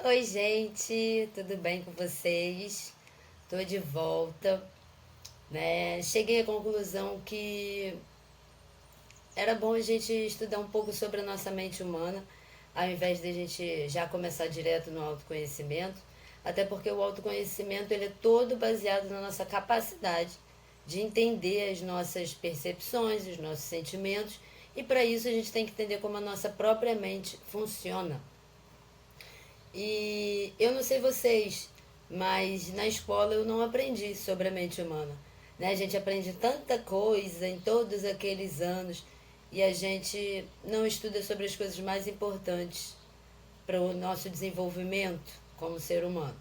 Oi, gente, tudo bem com vocês? Tô de volta, né? Cheguei à conclusão que era bom a gente estudar um pouco sobre a nossa mente humana, ao invés de a gente já começar direto no autoconhecimento, até porque o autoconhecimento ele é todo baseado na nossa capacidade de entender as nossas percepções, os nossos sentimentos, e para isso a gente tem que entender como a nossa própria mente funciona. E eu não sei vocês, mas na escola eu não aprendi sobre a mente humana. Né? A gente aprende tanta coisa em todos aqueles anos e a gente não estuda sobre as coisas mais importantes para o nosso desenvolvimento como ser humano.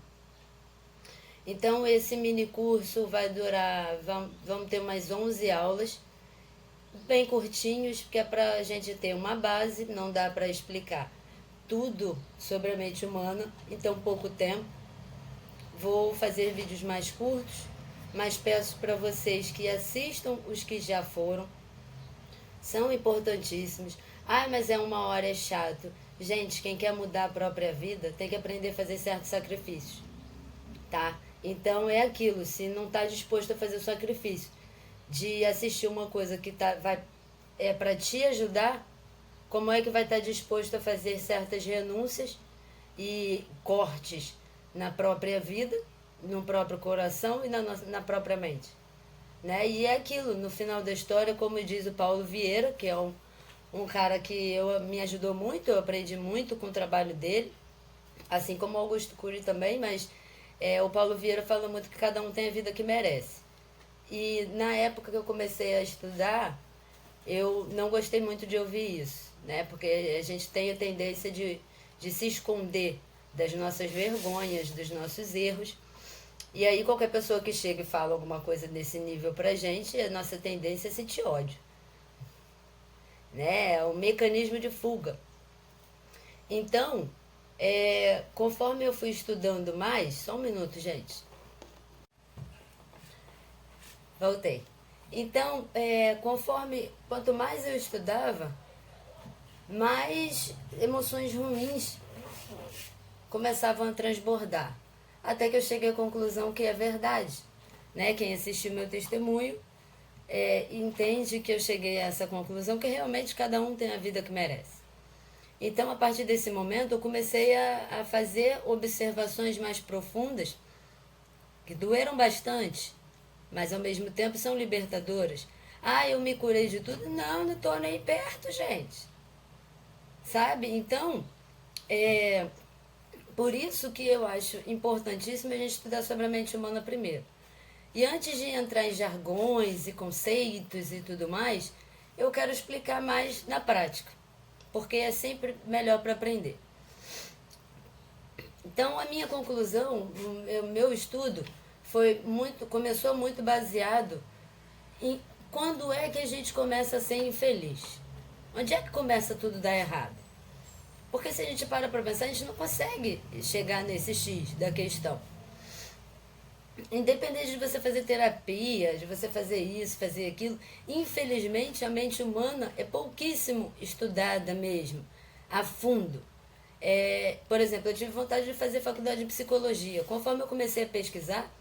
Então esse mini curso vai durar, vamos ter umas 11 aulas, bem curtinhos, porque é para a gente ter uma base, não dá para explicar tudo sobre a mente humana em tão pouco tempo. Vou fazer vídeos mais curtos, mas peço para vocês que assistam os que já foram. São importantíssimos. Ai, mas é uma hora, é chato. Gente, quem quer mudar a própria vida tem que aprender a fazer certos sacrifícios, tá? Então é aquilo, se não está disposto a fazer o sacrifício de assistir uma coisa que é para te ajudar, como é que vai estar disposto a fazer certas renúncias e cortes na própria vida, no próprio coração e na própria mente? Né? E é aquilo, no final da história, como diz o Paulo Vieira, que é um cara que me ajudou muito, eu aprendi muito com o trabalho dele, assim como o Augusto Cury também, mas o Paulo Vieira fala muito que cada um tem a vida que merece. E na época que eu comecei a estudar, eu não gostei muito de ouvir isso, né? Porque a gente tem a tendência de se esconder das nossas vergonhas, dos nossos erros. E aí qualquer pessoa que chega e fala alguma coisa desse nível pra gente, a nossa tendência é sentir ódio, né? É um mecanismo de fuga. Então, conforme eu fui estudando mais, só um minuto, gente. Voltei. Então, quanto mais eu estudava, mais emoções ruins começavam a transbordar. Até que eu cheguei à conclusão que é verdade. Né? Quem assistiu meu testemunho entende que eu cheguei a essa conclusão que realmente cada um tem a vida que merece. Então, a partir desse momento, eu comecei a fazer observações mais profundas que doeram bastante, mas ao mesmo tempo são libertadoras. Ah, eu me curei de tudo? Não, não estou nem perto, gente. Sabe? Então, por isso que eu acho importantíssimo a gente estudar sobre a mente humana primeiro. E antes de entrar em jargões e conceitos e tudo mais, eu quero explicar mais na prática, porque é sempre melhor para aprender. Então, a minha conclusão, o meu estudo começou muito baseado em quando é que a gente começa a ser infeliz. Onde é que começa tudo a dar errado? Porque se a gente para pensar, a gente não consegue chegar nesse X da questão. Independente de você fazer terapia, de você fazer isso, fazer aquilo, infelizmente a mente humana é pouquíssimo estudada mesmo, a fundo. Por exemplo, eu tive vontade de fazer faculdade de psicologia. Conforme eu comecei a pesquisar,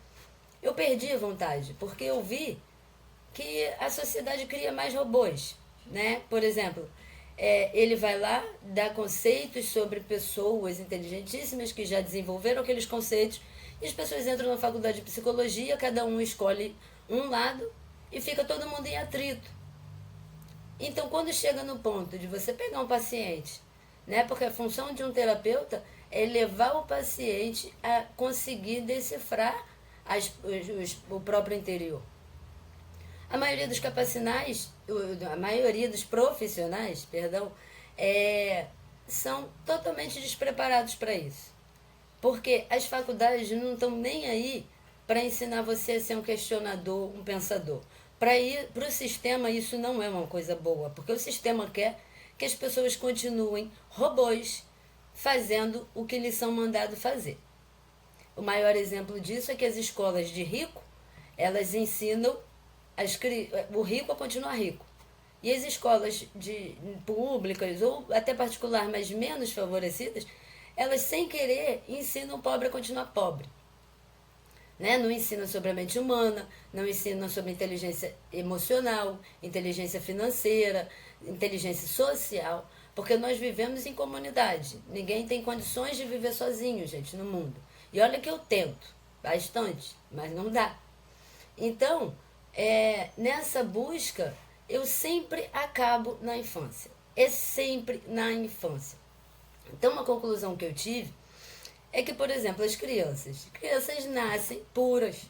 eu perdi a vontade, porque eu vi que a sociedade cria mais robôs, né? Por exemplo, ele vai lá dar conceitos sobre pessoas inteligentíssimas que já desenvolveram aqueles conceitos e as pessoas entram na faculdade de psicologia, cada um escolhe um lado e fica todo mundo em atrito. Então, quando chega no ponto de você pegar um paciente, né? Porque a função de um terapeuta é levar o paciente a conseguir decifrar o próprio interior. A maioria dos a maioria dos profissionais, perdão, são totalmente despreparados para isso. Porque as faculdades não estão nem aí para ensinar você a ser um questionador, um pensador. Para o sistema isso não é uma coisa boa, porque o sistema quer que as pessoas continuem robôs fazendo o que lhes são mandados fazer. O maior exemplo disso é que as escolas de rico, elas ensinam o rico a continuar rico. E as escolas públicas ou até particular, mas menos favorecidas, elas sem querer ensinam o pobre a continuar pobre. Né? Não ensina sobre a mente humana, não ensina sobre inteligência emocional, inteligência financeira, inteligência social, porque nós vivemos em comunidade. Ninguém tem condições de viver sozinho, gente, no mundo. E olha que eu tento bastante, mas não dá. Então, nessa busca, eu sempre acabo na infância. É sempre na infância. Então, uma conclusão que eu tive é que, por exemplo, as crianças nascem puras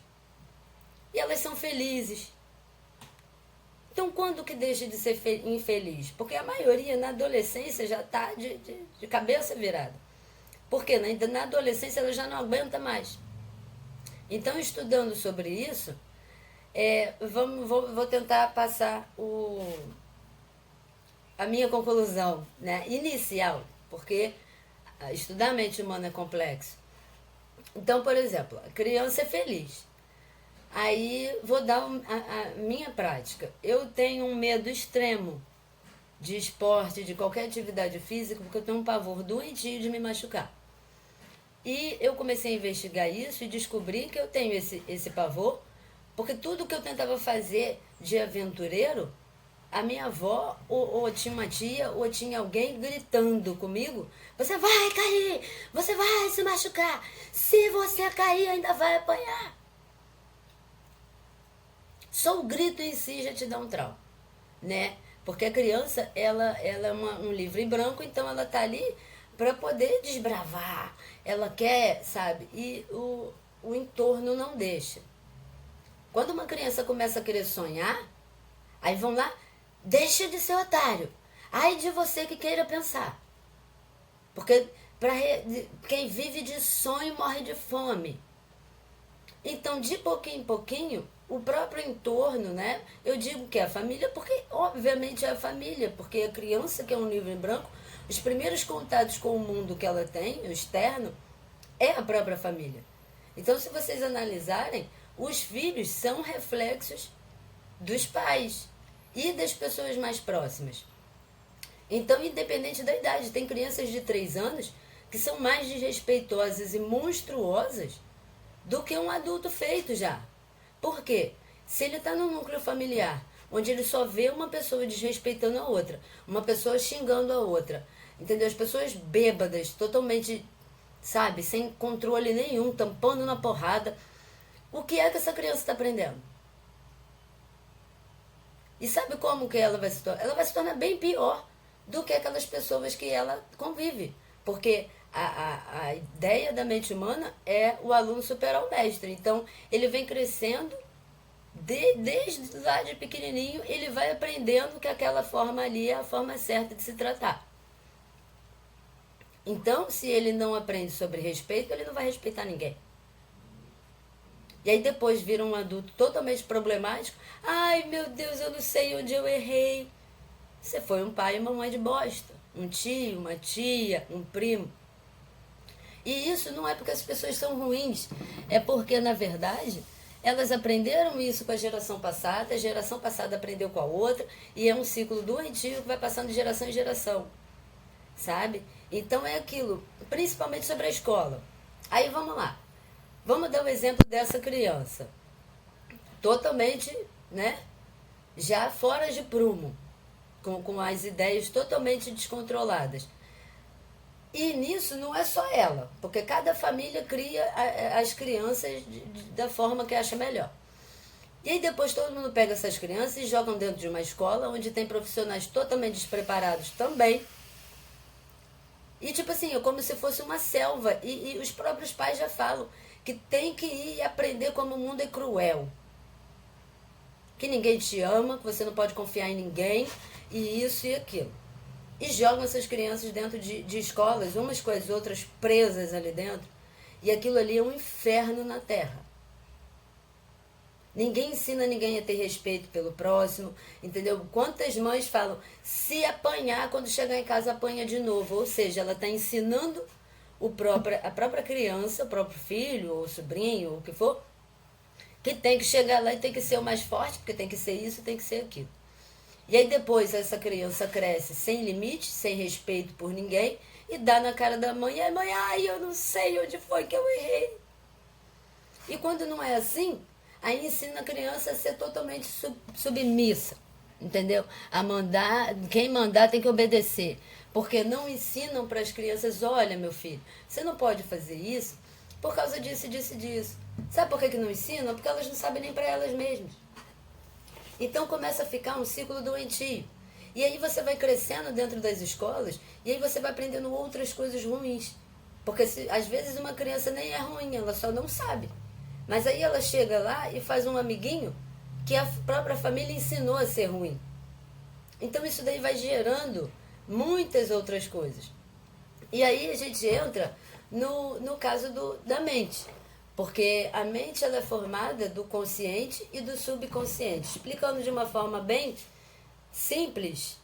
e elas são felizes. Então, quando que deixa de ser infeliz? Porque a maioria na adolescência já está de cabeça virada. Porque na adolescência ela já não aguenta mais. Então, estudando sobre isso, vou tentar passar a minha conclusão, né, inicial, porque estudar a mente humana é complexo. Então, por exemplo, a criança é feliz. Aí vou dar a minha prática. Eu tenho um medo extremo de esporte, de qualquer atividade física, porque eu tenho um pavor doentio de me machucar. E eu comecei a investigar isso e descobri que eu tenho esse pavor, porque tudo que eu tentava fazer de aventureiro, a minha avó, ou tinha uma tia, ou tinha alguém gritando comigo: você vai cair, você vai se machucar, se você cair ainda vai apanhar. Só o grito em si já te dá um trauma, né? Porque a criança, ela é um livro em branco, então ela tá ali para poder desbravar, ela quer, sabe? E o entorno não deixa. Quando uma criança começa a querer sonhar, aí vão lá: deixa de ser otário, ai de você que queira pensar. Porque quem vive de sonho morre de fome. Então, de pouquinho em pouquinho, o próprio entorno, né? Eu digo que é a família, porque obviamente é a família, porque a criança que é um livro em branco, os primeiros contatos com o mundo que ela tem, o externo, é a própria família. Então, se vocês analisarem, os filhos são reflexos dos pais e das pessoas mais próximas. Então, independente da idade, tem crianças de 3 anos que são mais desrespeitosas e monstruosas do que um adulto feito já. Por quê? Se ele está num núcleo familiar, onde ele só vê uma pessoa desrespeitando a outra, uma pessoa xingando a outra, entendeu? As pessoas bêbadas, totalmente, sabe, sem controle nenhum, tampando na porrada. O que é que essa criança está aprendendo? E sabe como que ela vai se tornar? Ela vai se tornar bem pior do que aquelas pessoas que ela convive. Porque a ideia da mente humana é o aluno superar o mestre. Então, ele vem crescendo, desde lá de pequenininho, ele vai aprendendo que aquela forma ali é a forma certa de se tratar. Então, se ele não aprende sobre respeito, ele não vai respeitar ninguém. E aí depois vira um adulto totalmente problemático. Ai, meu Deus, eu não sei onde eu errei. Você foi um pai e uma mãe de bosta. Um tio, uma tia, um primo. E isso não é porque as pessoas são ruins. É porque, na verdade, elas aprenderam isso com a geração passada aprendeu com a outra. E é um ciclo doentio que vai passando de geração em geração. Sabe? Então é aquilo. Principalmente sobre a escola. Aí vamos lá. Vamos dar o exemplo dessa criança. Totalmente, né? Já fora de prumo. Com as ideias totalmente descontroladas. E nisso não é só ela, porque cada família cria as crianças da forma que acha melhor. E aí depois todo mundo pega essas crianças e jogam dentro de uma escola onde tem profissionais totalmente despreparados também. E tipo assim, é como se fosse uma selva. E os próprios pais já falam que tem que ir e aprender como o mundo é cruel. Que ninguém te ama, que você não pode confiar em ninguém, e isso e aquilo. E jogam essas crianças dentro de escolas, umas com as outras presas ali dentro. E aquilo ali é um inferno na terra. Ninguém ensina ninguém a ter respeito pelo próximo, entendeu? Quantas mães falam, se apanhar, quando chegar em casa apanha de novo. Ou seja, ela está ensinando a própria criança, o próprio filho, ou sobrinho, ou o que for, que tem que chegar lá e tem que ser o mais forte, porque tem que ser isso, tem que ser aquilo. E aí depois essa criança cresce sem limite, sem respeito por ninguém, e dá na cara da mãe, e a mãe, ai, eu não sei onde foi que eu errei. E quando não é assim, aí ensina a criança a ser totalmente submissa, entendeu? A mandar, quem mandar tem que obedecer. Porque não ensinam para as crianças, olha meu filho, você não pode fazer isso por causa disso, disso e disso. Sabe por que não ensinam? Porque elas não sabem nem para elas mesmas. Então começa a ficar um ciclo doentio. E aí você vai crescendo dentro das escolas e aí você vai aprendendo outras coisas ruins. Porque às vezes uma criança nem é ruim, ela só não sabe. Mas aí ela chega lá e faz um amiguinho que a própria família ensinou a ser ruim. Então isso daí vai gerando muitas outras coisas. E aí a gente entra no caso da mente. Porque a mente ela é formada do consciente e do subconsciente. Explicando de uma forma bem simples,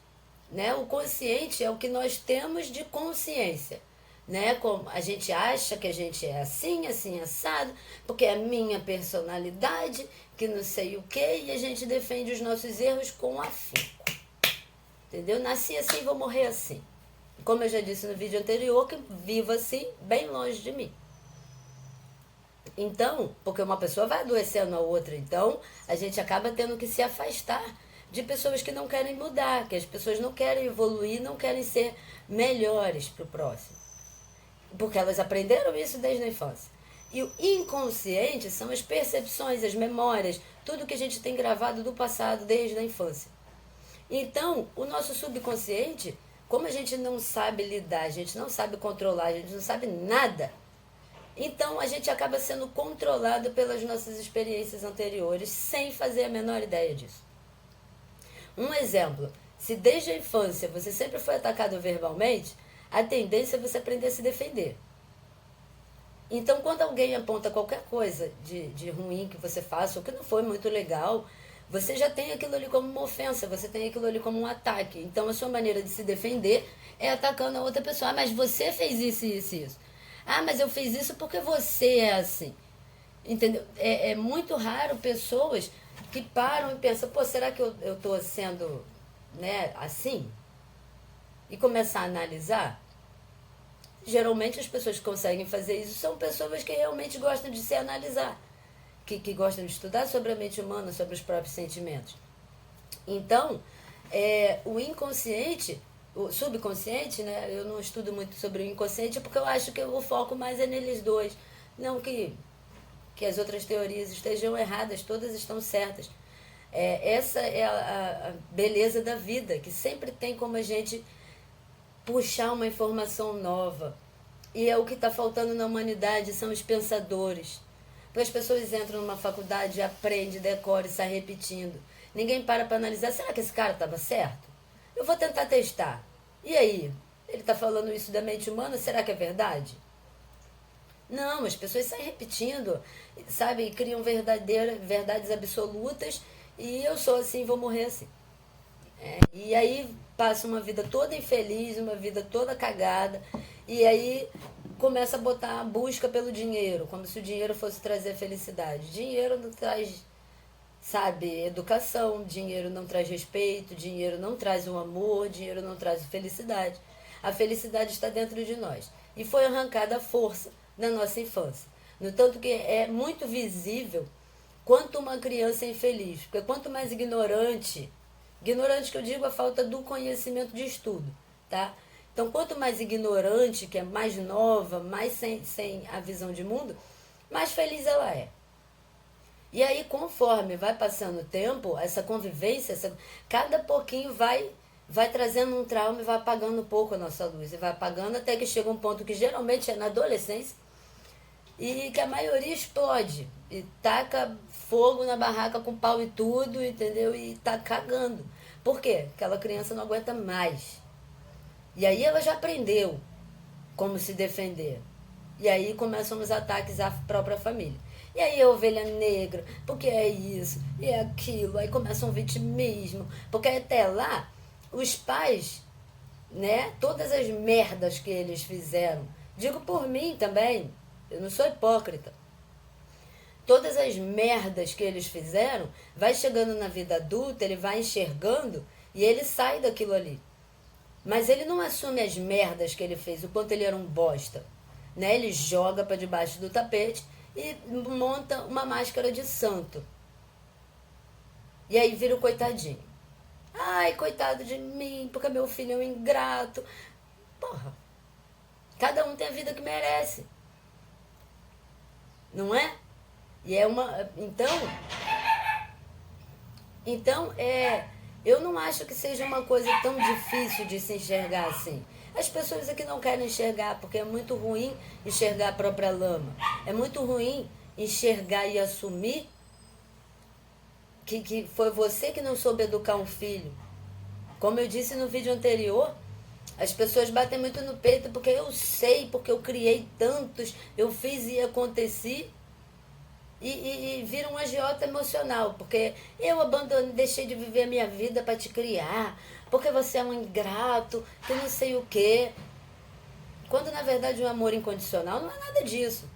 né? O consciente é o que nós temos de consciência. Né? Como a gente acha que a gente é assim, assim, assado, porque é a minha personalidade, que não sei o quê, e a gente defende os nossos erros com afinco. Entendeu? Nasci assim, vou morrer assim. Como eu já disse no vídeo anterior, que vivo assim, bem longe de mim. Então, porque uma pessoa vai adoecendo a outra, então a gente acaba tendo que se afastar de pessoas que não querem mudar, que as pessoas não querem evoluir, não querem ser melhores para o próximo. Porque elas aprenderam isso desde a infância. E o inconsciente são as percepções, as memórias, tudo que a gente tem gravado do passado desde a infância. Então, o nosso subconsciente, como a gente não sabe lidar, a gente não sabe controlar, a gente não sabe nada, então a gente acaba sendo controlado pelas nossas experiências anteriores sem fazer a menor ideia disso. Um exemplo, se desde a infância você sempre foi atacado verbalmente, a tendência é você aprender a se defender. Então, quando alguém aponta qualquer coisa de ruim que você faça, ou que não foi muito legal, você já tem aquilo ali como uma ofensa, você tem aquilo ali como um ataque. Então, a sua maneira de se defender é atacando a outra pessoa. Ah, mas você fez isso, isso, isso. Ah, mas eu fiz isso porque você é assim. Entendeu? É muito raro pessoas que param e pensam, pô, será que eu estou sendo, né, assim? E começar a analisar. Geralmente as pessoas que conseguem fazer isso são pessoas que realmente gostam de se analisar, que gostam de estudar sobre a mente humana, sobre os próprios sentimentos. Então, o inconsciente, o subconsciente, né? Eu não estudo muito sobre o inconsciente porque eu acho que o foco mais é neles dois. Não que as outras teorias estejam erradas, todas estão certas. Essa é a beleza da vida, que sempre tem como a gente puxar uma informação nova. E é o que está faltando na humanidade, são os pensadores. Porque as pessoas entram numa faculdade, aprendem, decoram e saem repetindo. Ninguém para analisar, será que esse cara estava certo? Eu vou tentar testar. E aí? Ele está falando isso da mente humana, será que é verdade? Não, as pessoas saem repetindo, sabe? E criam verdades absolutas, e eu sou assim, vou morrer assim. E aí passa uma vida toda infeliz, uma vida toda cagada, e aí começa a botar a busca pelo dinheiro, como se o dinheiro fosse trazer felicidade. Dinheiro não traz, sabe, educação, dinheiro não traz respeito, dinheiro não traz um amor, dinheiro não traz felicidade. A felicidade está dentro de nós. E foi arrancada a força na nossa infância. No tanto que é muito visível quanto uma criança é infeliz, porque quanto mais ignorante que eu digo a falta do conhecimento de estudo, tá? Então, quanto mais ignorante, que é mais nova, mais sem a visão de mundo, mais feliz ela é. E aí, conforme vai passando o tempo, essa convivência, cada pouquinho vai trazendo um trauma e vai apagando um pouco a nossa luz. E vai apagando até que chega um ponto que geralmente é na adolescência, e que a maioria explode e taca fogo na barraca com pau e tudo, entendeu? E tá cagando. Por quê? Aquela criança não aguenta mais. E aí ela já aprendeu como se defender. E aí começam os ataques à própria família. E aí a ovelha negra, porque é isso, e é aquilo. Aí começa um vitimismo. Porque até lá, os pais, né, todas as merdas que eles fizeram, digo por mim também, eu não sou hipócrita. Todas as merdas que eles fizeram, vai chegando na vida adulta, ele vai enxergando e ele sai daquilo ali. Mas ele não assume as merdas que ele fez, o quanto ele era um bosta. Né? Ele joga para debaixo do tapete e monta uma máscara de santo. E aí vira o coitadinho. Ai, coitado de mim, porque meu filho é um ingrato. Porra, cada um tem a vida que merece. Não é? E é uma... Então, eu não acho que seja uma coisa tão difícil de se enxergar assim. As pessoas aqui não querem enxergar, porque é muito ruim enxergar a própria lama. É muito ruim enxergar e assumir que foi você que não soube educar um filho. Como eu disse no vídeo anterior, as pessoas batem muito no peito porque eu sei, porque eu criei tantos, eu fiz e aconteci. E vira um agiota emocional, porque eu abandonei, deixei de viver a minha vida para te criar, porque você é um ingrato, que não sei o quê. Quando na verdade o amor incondicional não é nada disso.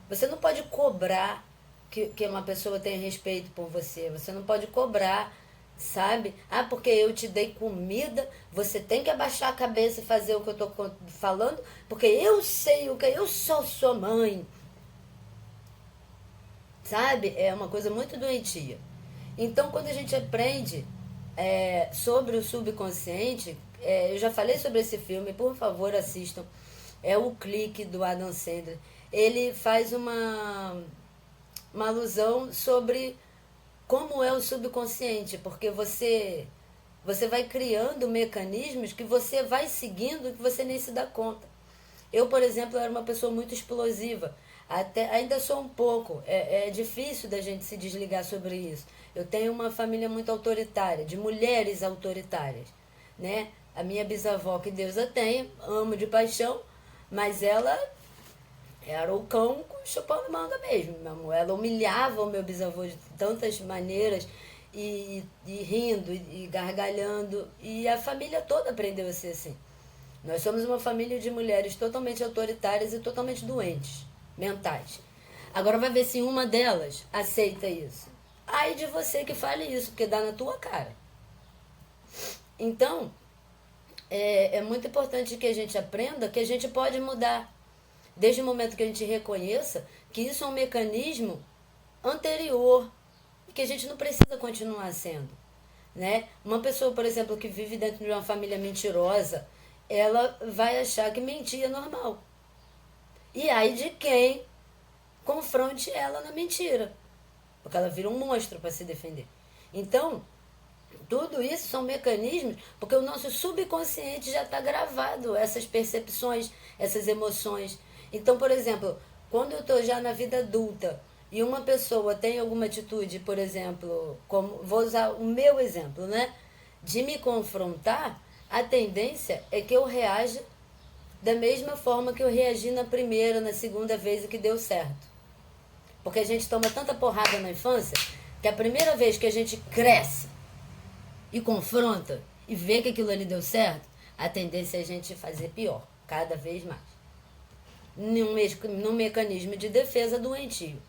Você não pode cobrar que uma pessoa tenha respeito por você, você não pode cobrar, sabe? Ah, porque eu te dei comida, você tem que abaixar a cabeça e fazer o que eu tô falando, porque eu sei o que, eu sou sua mãe. Sabe? É uma coisa muito doentia. Então, quando a gente aprende sobre o subconsciente, eu já falei sobre esse filme, por favor, assistam. É o Clique, do Adam Sandler. Ele faz uma alusão sobre como é o subconsciente, porque você vai criando mecanismos que você vai seguindo e que você nem se dá conta. Eu, por exemplo, era uma pessoa muito explosiva. Ainda sou um pouco. É difícil da gente se desligar sobre isso. Eu tenho uma família muito autoritária, de mulheres autoritárias. Né? A minha bisavó, que Deus a tenha, amo de paixão, mas ela era o cão chupando manga mesmo, meu amor. Ela humilhava o meu bisavô de tantas maneiras, e rindo, e gargalhando. E a família toda aprendeu a ser assim. Nós somos uma família de mulheres totalmente autoritárias e totalmente doentes, mentais. Agora vai ver se uma delas aceita isso. Aí de você que fale isso, porque dá na tua cara. Então, é muito importante que a gente aprenda que a gente pode mudar. Desde o momento que a gente reconheça que isso é um mecanismo anterior e que a gente não precisa continuar sendo. Né? Uma pessoa, por exemplo, que vive dentro de uma família mentirosa, ela vai achar que mentir é normal. E aí de quem confronte ela na mentira. Porque ela vira um monstro para se defender. Então, tudo isso são mecanismos, porque o nosso subconsciente já está gravado, essas percepções, essas emoções. Então, por exemplo, quando eu estou já na vida adulta e uma pessoa tem alguma atitude, por exemplo, como vou usar o meu exemplo, né? De me confrontar, a tendência é que eu reaja da mesma forma que eu reagi na primeira, na segunda vez e que deu certo. Porque a gente toma tanta porrada na infância que a primeira vez que a gente cresce e confronta e vê que aquilo ali deu certo, a tendência é a gente fazer pior, cada vez mais. Num mecanismo de defesa doentio.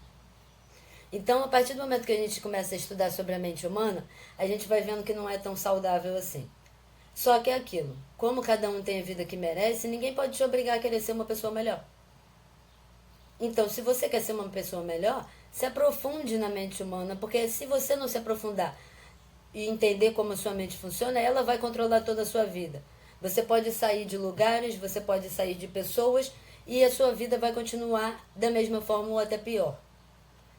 Então, a partir do momento que a gente começa a estudar sobre a mente humana, a gente vai vendo que não é tão saudável assim. Só que é aquilo, como cada um tem a vida que merece, ninguém pode te obrigar a querer ser uma pessoa melhor. Então, se você quer ser uma pessoa melhor, se aprofunde na mente humana, porque se você não se aprofundar e entender como a sua mente funciona, ela vai controlar toda a sua vida. Você pode sair de lugares, você pode sair de pessoas e a sua vida vai continuar da mesma forma ou até pior.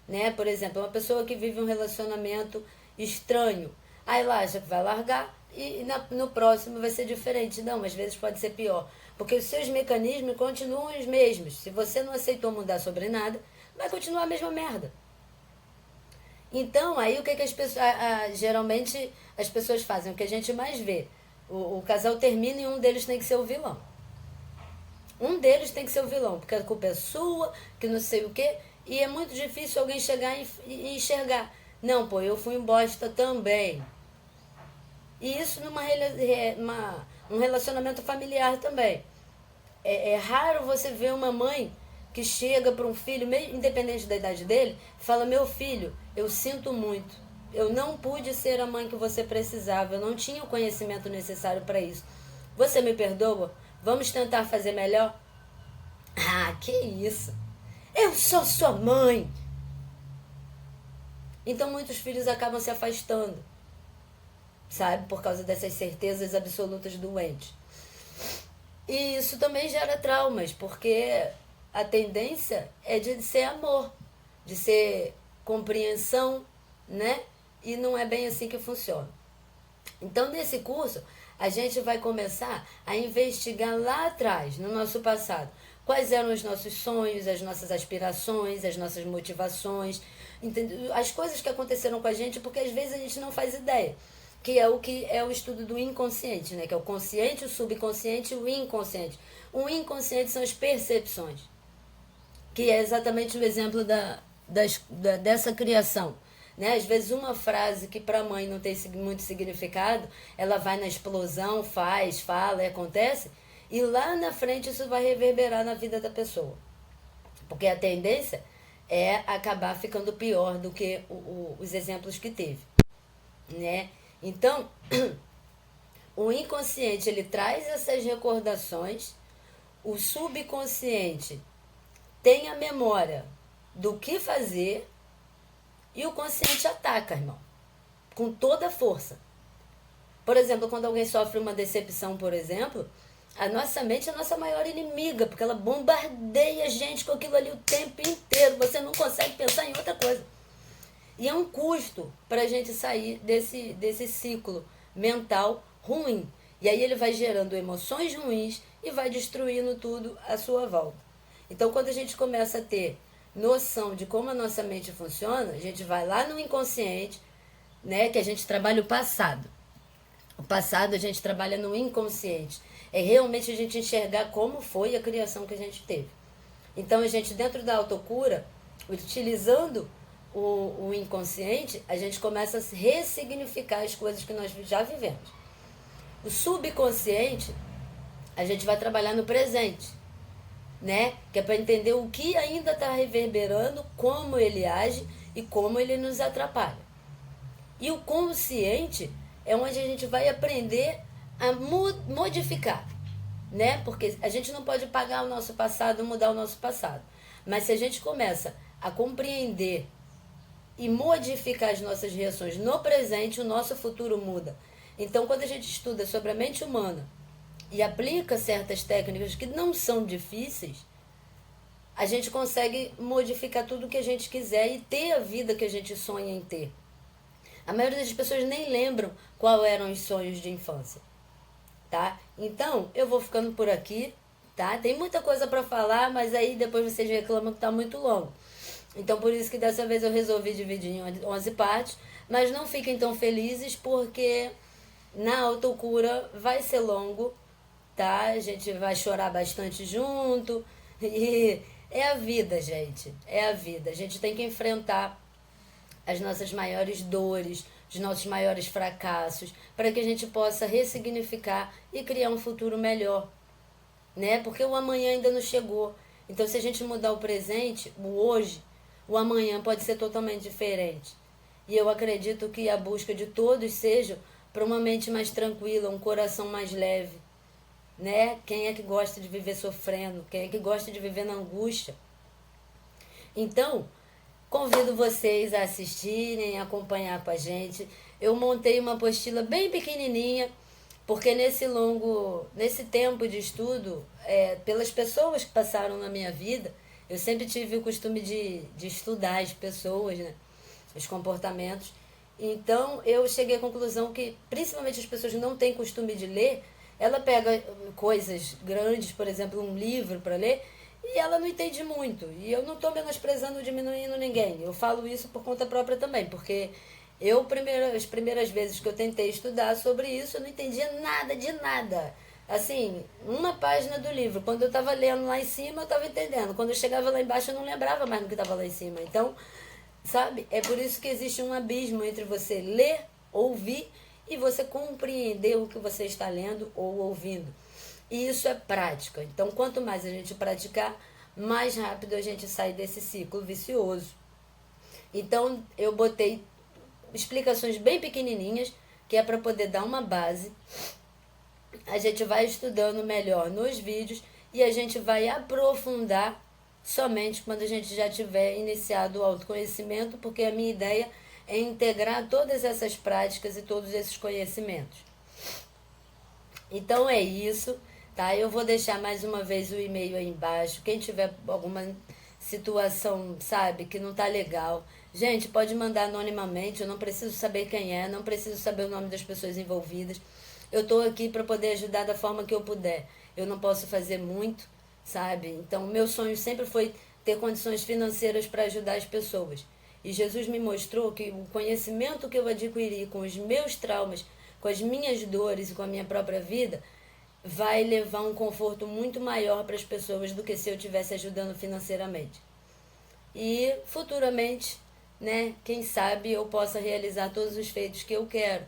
Né? Por exemplo, uma pessoa que vive um relacionamento estranho, aí ela acha que vai largar e no próximo vai ser diferente. Não, às vezes pode ser pior. Porque os seus mecanismos continuam os mesmos. Se você não aceitou mudar sobre nada, vai continuar a mesma merda. Então, aí o que as pessoas... geralmente as pessoas fazem, o que a gente mais vê. O casal termina e um deles tem que ser o vilão. Um deles tem que ser o vilão, porque a culpa é sua, que não sei o quê. E é muito difícil alguém chegar e enxergar. Não, pô, eu fui um bosta também. E isso num relacionamento familiar também. É raro você ver uma mãe que chega para um filho, meio independente da idade dele, e fala: meu filho, eu sinto muito. Eu não pude ser a mãe que você precisava. Eu não tinha o conhecimento necessário para isso. Você me perdoa? Vamos tentar fazer melhor? Ah, que isso? Eu sou sua mãe! Então muitos filhos acabam se afastando, sabe? Por causa dessas certezas absolutas doentes. E isso também gera traumas, porque a tendência é de ser amor, de ser compreensão, né? E não é bem assim que funciona. Então, nesse curso, a gente vai começar a investigar lá atrás, no nosso passado, quais eram os nossos sonhos, as nossas aspirações, as nossas motivações, entendeu? As coisas que aconteceram com a gente, porque às vezes a gente não faz ideia. Que é o estudo do inconsciente, né? Que é o consciente, o subconsciente e o inconsciente. O inconsciente são as percepções, que é exatamente o exemplo dessa criação. Né? Às vezes uma frase que para a mãe não tem muito significado, ela vai na explosão, faz, fala e acontece, e lá na frente isso vai reverberar na vida da pessoa. Porque a tendência é acabar ficando pior do que os exemplos que teve. Né? Então, o inconsciente ele traz essas recordações, o subconsciente tem a memória do que fazer e o consciente ataca, irmão, com toda a força. Por exemplo, quando alguém sofre uma decepção, por exemplo, a nossa mente é a nossa maior inimiga, porque ela bombardeia a gente com aquilo ali o tempo inteiro. Você não consegue pensar em outra coisa. E é um custo para a gente sair desse ciclo mental ruim. E aí ele vai gerando emoções ruins e vai destruindo tudo à sua volta. Então, quando a gente começa a ter noção de como a nossa mente funciona, a gente vai lá no inconsciente, né, que a gente trabalha o passado. O passado a gente trabalha no inconsciente. É realmente a gente enxergar como foi a criação que a gente teve. Então, a gente, dentro da autocura, utilizando o inconsciente, a gente começa a ressignificar as coisas que nós já vivemos. O subconsciente, a gente vai trabalhar no presente, né? Que é para entender o que ainda está reverberando, como ele age e como ele nos atrapalha. E o consciente é onde a gente vai aprender a modificar, né? Porque a gente não pode pagar o nosso passado, mudar o nosso passado. Mas se a gente começa a compreender e modificar as nossas reações no presente, o nosso futuro muda. Então, quando a gente estuda sobre a mente humana e aplica certas técnicas que não são difíceis, a gente consegue modificar tudo o que a gente quiser e ter a vida que a gente sonha em ter. A maioria das pessoas nem lembram quais eram os sonhos de infância, tá? Então, eu vou ficando por aqui, tá? Tem muita coisa para falar, mas aí depois vocês reclamam que tá muito longo. Então, por isso que dessa vez eu resolvi dividir em 11 partes, mas não fiquem tão felizes porque na autocura vai ser longo, tá? A gente vai chorar bastante junto e é a vida, gente. É a vida. A gente tem que enfrentar as nossas maiores dores, os nossos maiores fracassos, para que a gente possa ressignificar e criar um futuro melhor, né? Porque o amanhã ainda não chegou. Então, se a gente mudar o presente, o hoje, o amanhã pode ser totalmente diferente. E eu acredito que a busca de todos seja para uma mente mais tranquila, um coração mais leve, né? Quem é que gosta de viver sofrendo? Quem é que gosta de viver na angústia? Então, convido vocês a assistirem, a acompanhar com a gente. Eu montei uma apostila bem pequenininha, porque nesse tempo de estudo, pelas pessoas que passaram na minha vida, eu sempre tive o costume de estudar as pessoas, né? Os comportamentos. Então, eu cheguei à conclusão que, principalmente as pessoas que não têm costume de ler, ela pega coisas grandes, por exemplo, um livro para ler, e ela não entende muito. E eu não estou menosprezando ou diminuindo ninguém. Eu falo isso por conta própria também, porque as primeiras vezes que eu tentei estudar sobre isso, eu não entendia nada de nada. Assim, uma página do livro, quando eu estava lendo lá em cima, eu estava entendendo. Quando eu chegava lá embaixo, eu não lembrava mais do que estava lá em cima. Então, sabe, é por isso que existe um abismo entre você ler, ouvir e você compreender o que você está lendo ou ouvindo. E isso é prática. Então, quanto mais a gente praticar, mais rápido a gente sai desse ciclo vicioso. Então, eu botei explicações bem pequenininhas, que é para poder dar uma base, a gente vai estudando melhor nos vídeos e a gente vai aprofundar somente quando a gente já tiver iniciado o autoconhecimento, porque a minha ideia é integrar todas essas práticas e todos esses conhecimentos. Então é isso, tá? Eu vou deixar mais uma vez o e-mail aí embaixo. Quem tiver alguma situação, sabe, que não tá legal, gente, pode mandar anonimamente. Eu não preciso saber quem é, não preciso saber o nome das pessoas envolvidas. Eu tô aqui para poder ajudar da forma que eu puder. Eu não posso fazer muito, sabe? Então, o meu sonho sempre foi ter condições financeiras para ajudar as pessoas. E Jesus me mostrou que o conhecimento que eu adquiri com os meus traumas, com as minhas dores e com a minha própria vida, vai levar um conforto muito maior para as pessoas do que se eu estivesse ajudando financeiramente. E futuramente, né, quem sabe eu possa realizar todos os feitos que eu quero.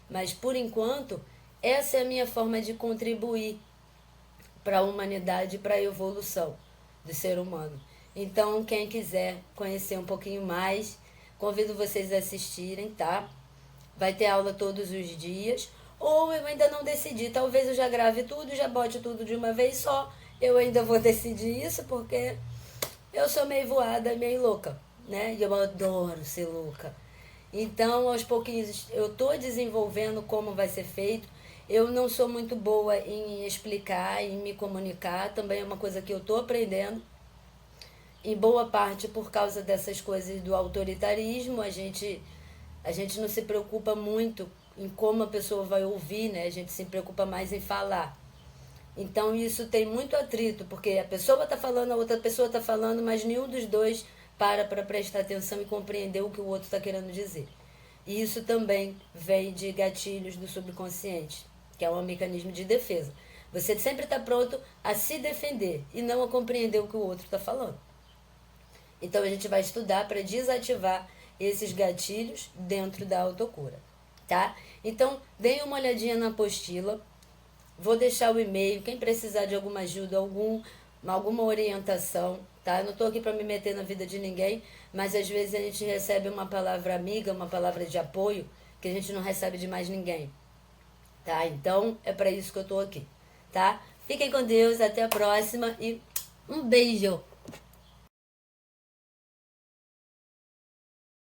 Mas por enquanto, essa é a minha forma de contribuir para a humanidade, para a evolução do ser humano. Então, quem quiser conhecer um pouquinho mais, convido vocês a assistirem, tá? Vai ter aula todos os dias. Ou eu ainda não decidi, talvez eu já grave tudo, já bote tudo de uma vez só. Eu ainda vou decidir isso porque eu sou meio voada, meio louca, né? E eu adoro ser louca. Então, aos pouquinhos, eu estou desenvolvendo como vai ser feito. Eu não sou muito boa em explicar, em me comunicar. Também é uma coisa que eu estou aprendendo. Em boa parte por causa dessas coisas do autoritarismo, a gente não se preocupa muito em como a pessoa vai ouvir, né? A gente se preocupa mais em falar. Então isso tem muito atrito, porque a pessoa está falando, a outra pessoa está falando, mas nenhum dos dois para prestar atenção e compreender o que o outro está querendo dizer. E isso também vem de gatilhos do subconsciente, que é um mecanismo de defesa. Você sempre está pronto a se defender e não a compreender o que o outro está falando. Então a gente vai estudar para desativar esses gatilhos dentro da autocura, tá? Então, deem uma olhadinha na apostila. Vou deixar o e-mail, quem precisar de alguma ajuda, alguma orientação, tá? Eu não estou aqui para me meter na vida de ninguém, mas às vezes a gente recebe uma palavra amiga, uma palavra de apoio, que a gente não recebe de mais ninguém, tá? Então, é para isso que eu estou aqui, tá? Fiquem com Deus, até a próxima e um beijo!